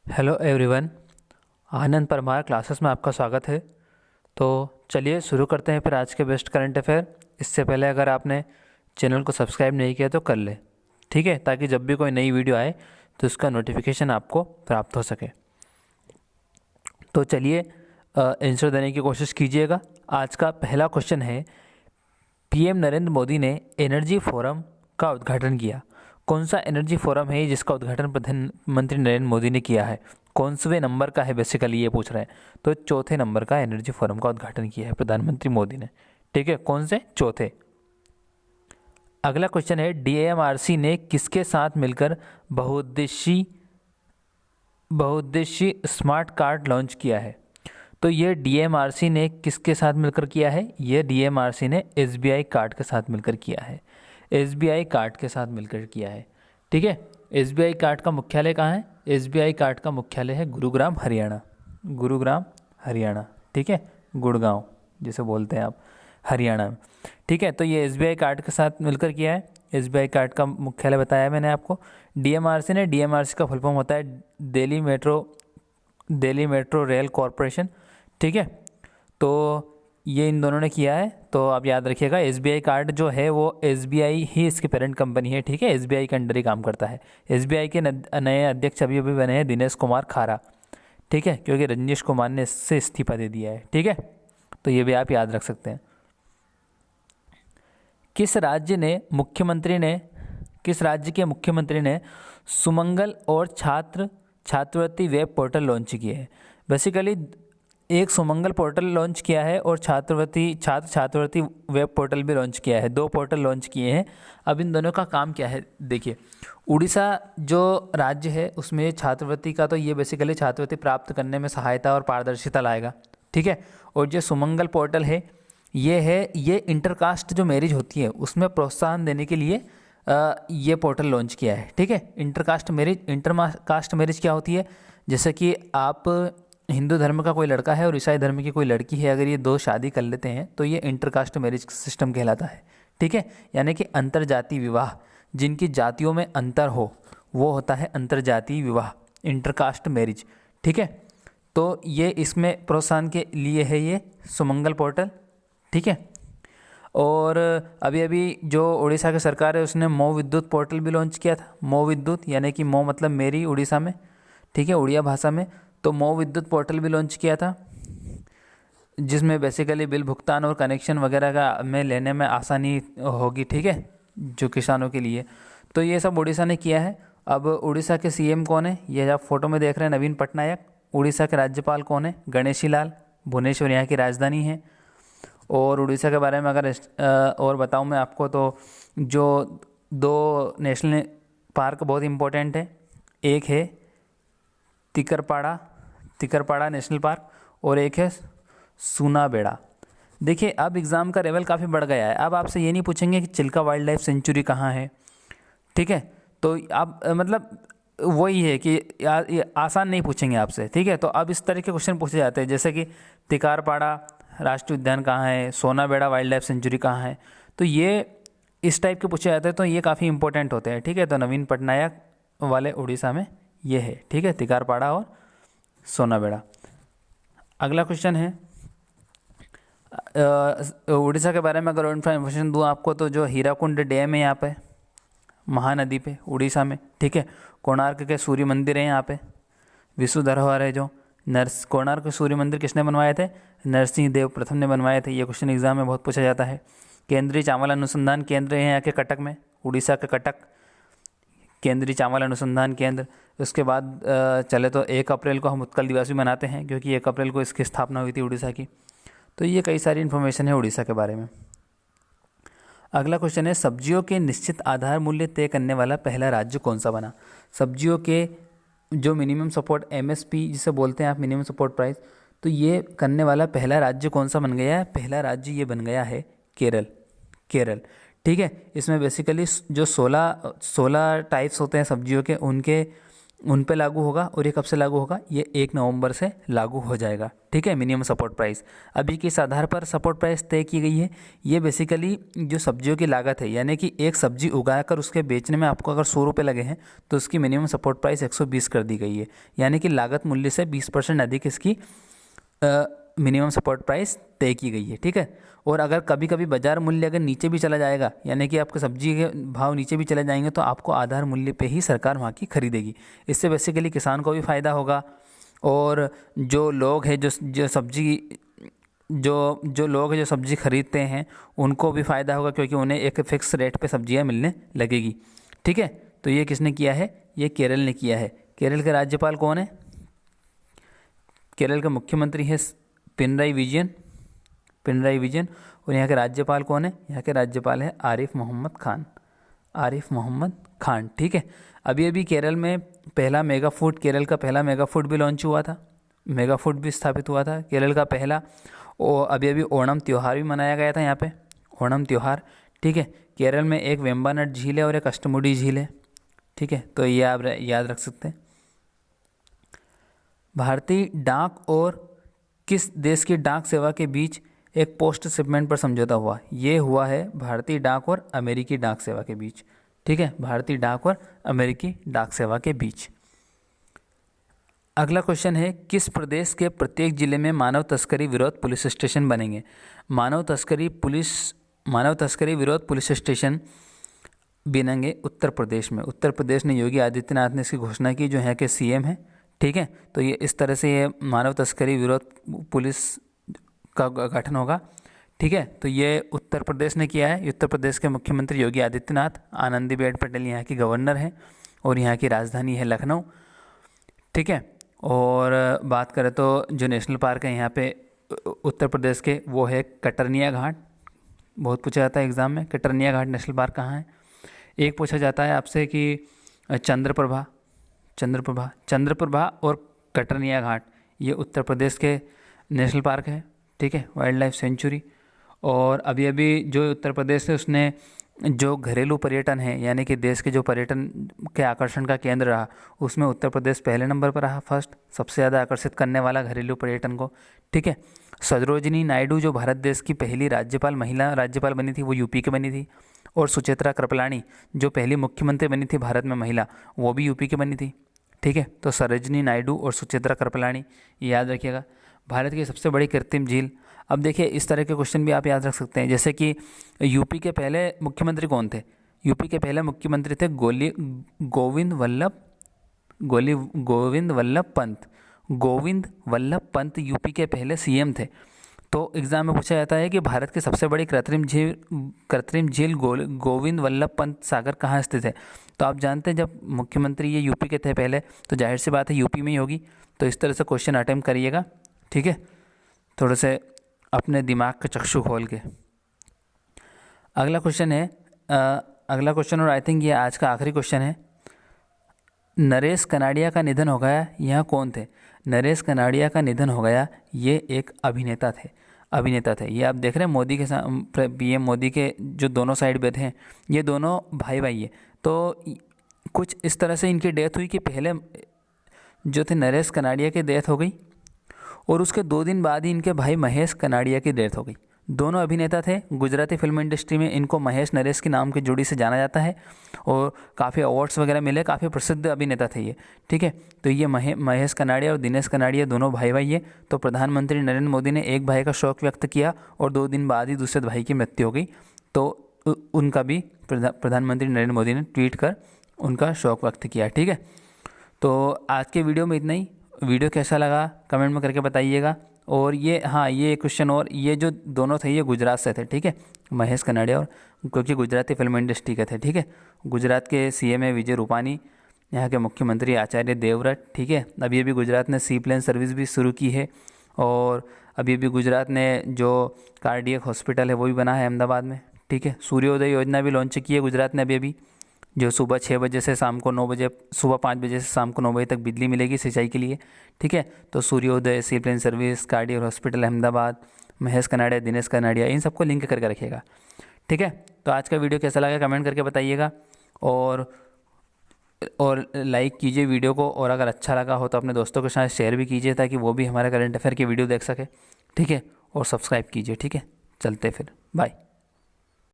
Hello everyone. Anand Parmar classes में आपका स्वागत है। तो चलिए शुरू करते हैं फिर आज के बेस्ट करंट अफेयर। इससे पहले अगर आपने चैनल को सब्सक्राइब नहीं किया तो कर ले, ठीक है, ताकि जब भी कोई नई वीडियो आए तो उसका नोटिफिकेशन आपको प्राप्त हो सके। तो चलिए आंसर देने की कोशिश कीजिएगा। आज का पहला क्वेश्चन है, पीएम नरेंद्र मोदी ने एनर्जी फोरम का उद्घाटन किया। कौन सा एनर्जी फोरम है जिसका उद्घाटन प्रधानमंत्री नरेंद्र मोदी ने किया है? कौनसवें नंबर का है, बेसिकली ये पूछ रहे हैं। तो चौथे नंबर का एनर्जी फोरम का उद्घाटन किया है प्रधानमंत्री मोदी ने, ठीक है। कौन से? चौथे। अगला क्वेश्चन है, डीएमआरसी ने किसके साथ मिलकर बहुउद्देशीय बहुउद्देशीय स्मार्ट कार्ड लॉन्च किया है? तो ये डीएमआरसी ने किसके साथ मिलकर किया है? ये डीएमआरसी ने एसबीआई कार्ड के साथ मिलकर किया है। एसबीआई कार्ड के साथ मिलकर किया है, ठीक है। एसबीआई कार्ड का मुख्यालय कहाँ है? एसबीआई कार्ड का मुख्यालय है गुरुग्राम हरियाणा। गुरुग्राम हरियाणा, ठीक है। गुड़गांव जिसे बोलते हैं आप, हरियाणा में, ठीक है। तो ये एसबीआई कार्ड के साथ मिलकर किया है। एसबीआई कार्ड का मुख्यालय बताया मैंने आपको। डीएमआरसी ने, डीएमआरसी का फुल फॉर्म होता है दिल्ली मेट्रो रेल कॉरपोरेशन, ठीक है। तो ये इन दोनों ने किया है। तो आप याद रखिएगा, एसबीआई कार्ड जो है वो एसबीआई ही इसकी पेरेंट कंपनी है, ठीक है। एसबीआई के अंडर ही काम करता है। एसबीआई के नए अध्यक्ष अभी अभी बने हैं दिनेश कुमार खारा, ठीक है, क्योंकि रजनीश कुमार ने इससे इस्तीफा दे दिया है, ठीक है। तो ये भी आप याद रख सकते हैं। किस राज्य के मुख्यमंत्री ने सुमंगल और छात्रवृत्ति वेब पोर्टल लॉन्च किए हैं? बेसिकली एक सुमंगल पोर्टल लॉन्च किया है और छात्रवृत्ति वेब पोर्टल भी लॉन्च किया है। दो पोर्टल लॉन्च किए हैं। अब इन दोनों का काम क्या है, देखिए। उड़ीसा जो राज्य है उसमें छात्रवृत्ति का, तो ये बेसिकली छात्रवृत्ति प्राप्त करने में सहायता और पारदर्शिता लाएगा, ठीक है। और जो सुमंगल पोर्टल है ये इंटरकास्ट जो मैरिज होती है उसमें प्रोत्साहन देने के लिए ये पोर्टल लॉन्च किया है, ठीक है। इंटरकास्ट मैरिज क्या होती है? जैसे कि आप हिंदू धर्म का कोई लड़का है और ईसाई धर्म की कोई लड़की है, अगर ये दो शादी कर लेते हैं तो ये इंटरकास्ट मैरिज सिस्टम कहलाता है, ठीक है। यानी कि अंतरजातीय विवाह, जिनकी जातियों में अंतर हो वो होता है अंतरजातीय विवाह, इंटरकास्ट मैरिज, ठीक है। तो ये इसमें प्रोत्साहन के लिए है ये सुमंगल पोर्टल, ठीक है। और अभी अभी जो उड़ीसा की सरकार है उसने मो विद्युत पोर्टल भी लॉन्च किया था। मो विद्युत यानी कि मो मतलब मेरी उड़ीसा में, ठीक है, उड़िया भाषा में। तो मो विद्युत पोर्टल भी लॉन्च किया था, जिसमें बेसिकली बिल भुगतान और कनेक्शन वगैरह का में लेने में आसानी होगी, ठीक है, जो किसानों के लिए। तो ये सब उड़ीसा ने किया है। अब उड़ीसा के सीएम कौन है? ये आप फोटो में देख रहे हैं, नवीन पटनायक। उड़ीसा के राज्यपाल कौन है? गणेशी लाल। भुवनेश्वर यहाँ की राजधानी है। और उड़ीसा के बारे में अगर और बताऊं मैं आपको, तो जो दो नेशनल पार्क बहुत इम्पोर्टेंट है, एक है तिकरपाड़ा नेशनल पार्क और एक है सूनाबेड़ा। देखिए अब एग्ज़ाम का लेवल काफ़ी बढ़ गया है। अब आपसे ये नहीं पूछेंगे कि चिल्का वाइल्ड लाइफ सेंचुरी कहाँ है, ठीक है। तो आप मतलब वही है कि ये आसान नहीं पूछेंगे आपसे, ठीक है। तो अब इस तरह के क्वेश्चन पूछे जाते हैं, जैसे कि तिकारपाड़ा राष्ट्रीय उद्यान कहाँ है, सोनाबेड़ा वाइल्ड लाइफ सेंचुरी कहाँ है। तो ये इस टाइप के पूछे जाते हैं, तो ये काफ़ी इंपॉर्टेंट होते हैं, ठीक है। तो नवीन पटनायक वाले उड़ीसा में ये है, ठीक है, तिकारपाड़ा और सोनाबेड़ा। अगला क्वेश्चन है, उड़ीसा के बारे में अगर इन्फॉर्मेशन दूँ आपको, तो जो हीराकुंड डैम है यहाँ पे महानदी पे उड़ीसा में, ठीक है। कोणार्क के सूर्य मंदिर है यहाँ पे, विश्व धरोहर है जो। कोणार्क सूर्य मंदिर किसने बनवाए थे? नरसिंह देव प्रथम ने बनवाए थे। ये क्वेश्चन एग्जाम में बहुत पूछा जाता है। केंद्रीय चावल अनुसंधान केंद्र है यहाँ के कटक में, उड़ीसा के कटक केंद्रीय चावल अनुसंधान केंद्र। उसके बाद चले तो 1 अप्रैल को हम उत्कल दिवस भी मनाते हैं, क्योंकि 1 अप्रैल को इसकी स्थापना हुई थी उड़ीसा की। तो ये कई सारी इन्फॉर्मेशन है उड़ीसा के बारे में। अगला क्वेश्चन है, सब्जियों के निश्चित आधार मूल्य तय करने वाला पहला राज्य कौन सा बना? सब्जियों के जो मिनिमम सपोर्ट एमएसपी जिसे बोलते हैं आप, मिनिमम सपोर्ट प्राइस, तो ये करने वाला पहला राज्य कौन सा बन गया है? पहला राज्य ये बन गया है केरल, ठीक है। इसमें बेसिकली जो 16 टाइप्स होते हैं सब्जियों के, उनके उन पे लागू होगा। और ये कब से लागू होगा? ये 1 नवंबर से लागू हो जाएगा, ठीक है। मिनिमम सपोर्ट प्राइस अभी किस आधार पर सपोर्ट प्राइस तय की गई है? ये बेसिकली जो सब्जियों की लागत है, यानी कि एक सब्जी उगाकर उसके बेचने में आपको अगर 100 रुपये लगे हैं तो उसकी मिनिमम सपोर्ट प्राइस 120 कर दी गई है, यानी कि लागत मूल्य से 20% अधिक इसकी मिनिमम सपोर्ट प्राइस तय की गई है, ठीक है। और अगर कभी कभी बाजार मूल्य अगर नीचे भी चला जाएगा, यानी कि आपके सब्जी के भाव नीचे भी चले जाएंगे, तो आपको आधार मूल्य पे ही सरकार वहाँ की खरीदेगी। इससे बेसिकली किसान को भी फ़ायदा होगा, और जो लोग हैं जो सब्जी जो लोग हैं जो सब्जी खरीदते हैं उनको भी फ़ायदा होगा, क्योंकि उन्हें एक फ़िक्स रेट पे सब्जियां मिलने लगेगी, ठीक है। तो ये किसने किया है? ये केरल ने किया है। केरल के राज्यपाल कौन है? केरल के मुख्यमंत्री है पिनराई विजयन। और यहाँ के राज्यपाल कौन है? यहाँ के राज्यपाल है आरिफ मोहम्मद खान, ठीक है। अभी अभी केरल में केरल का पहला मेगा फूड भी लॉन्च हुआ था, मेगा फूड भी स्थापित हुआ था केरल का पहला। और अभी अभी ओणम त्यौहार भी मनाया गया था यहाँ पे, ओणम त्यौहार, ठीक है। केरल में एक वेम्बानाड झील है और एक अष्टमुडी झील है, ठीक है। तो ये आप याद रख सकते हैं। भारतीय डाक और किस देश की डाक सेवा के बीच एक पोस्ट शिपमेंट पर समझौता हुआ? ये हुआ है भारतीय डाक और अमेरिकी डाक सेवा के बीच, ठीक है। भारतीय डाक और अमेरिकी डाक सेवा के बीच। अगला क्वेश्चन है, किस प्रदेश के प्रत्येक जिले में मानव तस्करी विरोध पुलिस स्टेशन बनेंगे? मानव तस्करी विरोध पुलिस स्टेशन बनेंगे उत्तर प्रदेश में। उत्तर प्रदेश ने योगी आदित्यनाथ ने इसकी घोषणा की, जो यहाँ के सीएम है, ठीक है। तो ये इस तरह से ये मानव तस्करी विरोध पुलिस का गठन होगा, ठीक है। तो ये उत्तर प्रदेश ने किया है। उत्तर प्रदेश के मुख्यमंत्री योगी आदित्यनाथ, आनंदीबेन पटेल यहाँ की गवर्नर हैं, और यहाँ की राजधानी है लखनऊ, ठीक है। और बात करें तो जो नेशनल पार्क है यहाँ पे उत्तर प्रदेश के, वो है कटरनिया घाट। बहुत पूछा जाता है एग्ज़ाम में, कटरनिया घाट नेशनल पार्क कहाँ है। एक पूछा जाता है आपसे कि चंद्रप्रभा और कटरनिया घाट, ये उत्तर प्रदेश के नेशनल पार्क है, ठीक है, वाइल्ड लाइफ सेंचुरी। और अभी अभी जो उत्तर प्रदेश है उसने जो घरेलू पर्यटन है, यानी कि देश के जो पर्यटन के आकर्षण का केंद्र रहा, उसमें उत्तर प्रदेश पहले नंबर पर रहा, फर्स्ट, सबसे ज़्यादा आकर्षित करने वाला घरेलू पर्यटन को, ठीक है। सरोजिनी नायडू जो भारत देश की पहली महिला राज्यपाल बनी थी, वो यूपी के बनी थी। और सुचित्रा कृपलानी जो पहली मुख्यमंत्री बनी थी भारत में महिला, वो भी यूपी की बनी थी, ठीक है। तो सरोजिनी नायडू और सुचित्रा कृपलानी, ये याद रखिएगा। भारत की सबसे बड़ी कृत्रिम झील, अब देखिए इस तरह के क्वेश्चन भी आप याद रख सकते हैं, जैसे कि यूपी के पहले मुख्यमंत्री कौन थे? यूपी के पहले मुख्यमंत्री थे गोविंद वल्लभ पंत यूपी के पहले सीएम थे। तो एग्ज़ाम में पूछा जाता है कि भारत की सबसे बड़ी कृत्रिम झील गोविंद वल्लभ पंत सागर कहाँ स्थित है? तो आप जानते हैं जब मुख्यमंत्री ये यूपी के थे पहले, तो जाहिर सी बात है यूपी में ही होगी। तो इस तरह से क्वेश्चन अटेम्प्ट करिएगा, ठीक है, थोड़े से अपने दिमाग का चक्षु खोल के। अगला क्वेश्चन और आई थिंक ये आज का आखिरी क्वेश्चन है। नरेश कनाडिया का निधन हो गया, यह कौन थे? नरेश कनाडिया का निधन हो गया, ये एक अभिनेता थे। ये आप देख रहे हैं मोदी के साथ पीएम मोदी के जो दोनों साइड बैठे हैं, ये दोनों भाई है। तो कुछ इस तरह से इनकी डेथ हुई कि पहले जो थे नरेश कनाडिया की डेथ हो गई, और उसके 2 दिन बाद ही इनके भाई महेश कनाडिया की डेथ हो गई। दोनों अभिनेता थे। गुजराती फिल्म इंडस्ट्री में इनको महेश नरेश के नाम की जोड़ी से जाना जाता है, और काफ़ी अवार्ड्स वगैरह मिले, काफ़ी प्रसिद्ध अभिनेता थे ये, ठीक है। तो ये महेश कनाडिया और दिनेश कनाडिया दोनों भाई है। तो प्रधानमंत्री नरेंद्र मोदी ने एक भाई का शोक व्यक्त किया, और 2 दिन बाद ही दूसरे भाई की मृत्यु हो गई। तो उनका भी प्रधानमंत्री नरेंद्र मोदी ने ट्वीट कर उनका शोक व्यक्त किया, ठीक है। तो आज के वीडियो में इतना ही। वीडियो कैसा लगा कमेंट में करके बताइएगा। और ये क्वेश्चन, और ये जो दोनों थे ये गुजरात से थे, ठीक है, महेश कनाडिया, और क्योंकि गुजराती फिल्म इंडस्ट्री के थे, ठीक है। गुजरात के सीएम है विजय रूपानी, यहाँ के मुख्यमंत्री आचार्य देवव्रत, ठीक है। अभी अभी गुजरात ने सी प्लेन सर्विस भी शुरू की है, और अभी अभी गुजरात ने जो कार्डियक हॉस्पिटल है वो भी बना है अहमदाबाद में, ठीक है। सूर्योदय योजना भी लॉन्च की है गुजरात ने अभी जो सुबह 6 बजे से शाम को 9 बजे, सुबह 5 बजे से शाम को 9 बजे तक बिजली मिलेगी सिंचाई के लिए, ठीक है। तो Suryoday, sea plane service, cardiac hospital Ahmedabad, Mahesh Kanodia, Dinesh Kanodia, इन सबको लिंक करके रखिएगा, ठीक है। तो आज का वीडियो कैसा लगा कमेंट करके बताइएगा, और और लाइक कीजिए वीडियो को, और अगर अच्छा लगा हो तो अपने दोस्तों के साथ शेयर भी कीजिए ताकि वो भी हमारे करंट अफेयर की वीडियो देख सके। ठीक है, और सब्सक्राइब कीजिए। ठीक है, चलते फिर, बाय।